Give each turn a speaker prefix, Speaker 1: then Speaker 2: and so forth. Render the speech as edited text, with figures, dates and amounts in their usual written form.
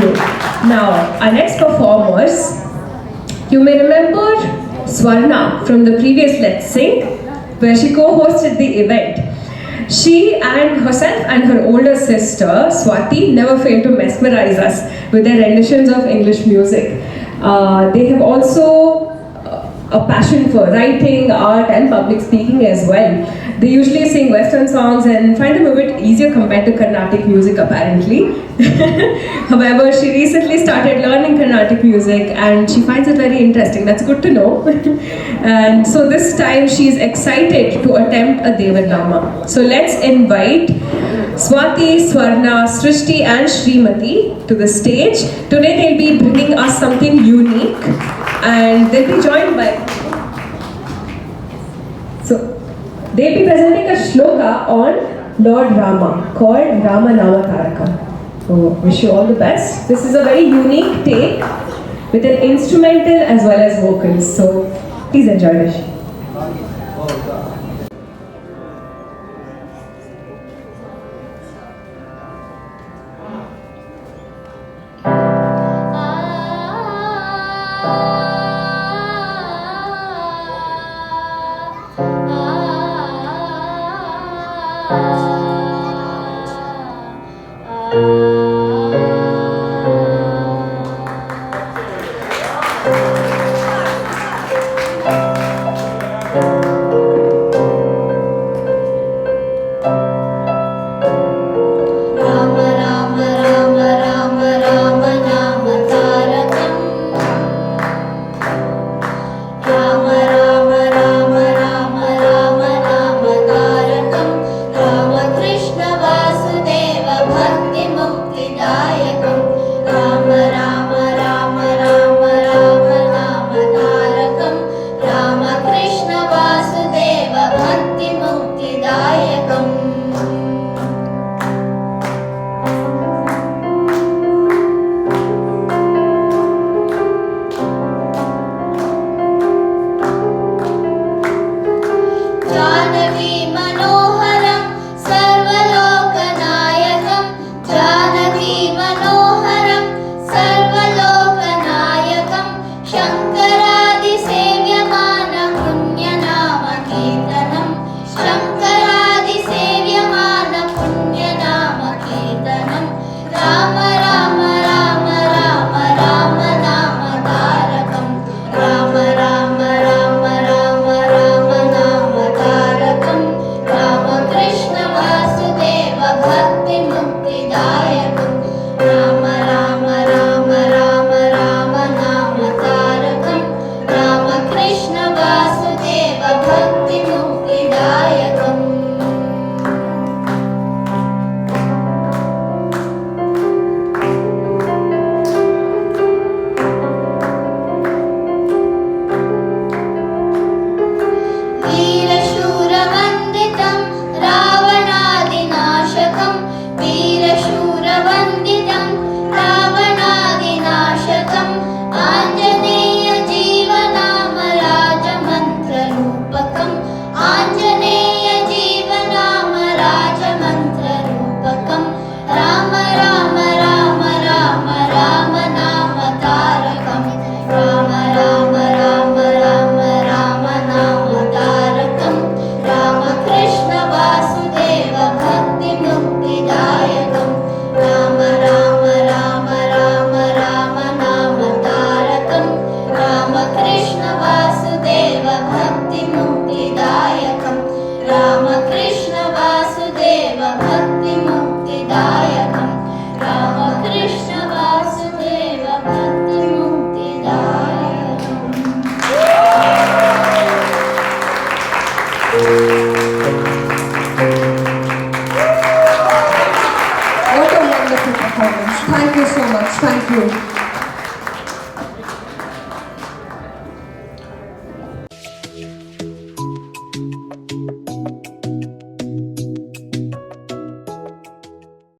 Speaker 1: you. Now, our next performers, you may remember Swarna from the previous Let's Sing, where she co-hosted the event. She and herself and her older sister, Swati, never failed to mesmerize us with their renditions of English music. They have also a passion for writing, art and public speaking as well. They usually sing Western songs and find them a bit easier compared to Carnatic music apparently. However, she recently started learning Carnatic music and she finds it very interesting. That's good to know. And so this time she's excited to attempt a Devanama. So let's invite Swati, Swarna, Srishti and Srimati to the stage. Today they'll be bringing us something unique and they'll be joined by... They'll be presenting a shloka on Lord Rama called Rama Nama Taraka. So wish you all the best. This is a very unique take with an instrumental as well as vocals. So please enjoy this.
Speaker 2: What a wonderful performance. Thank you so much. Thank you.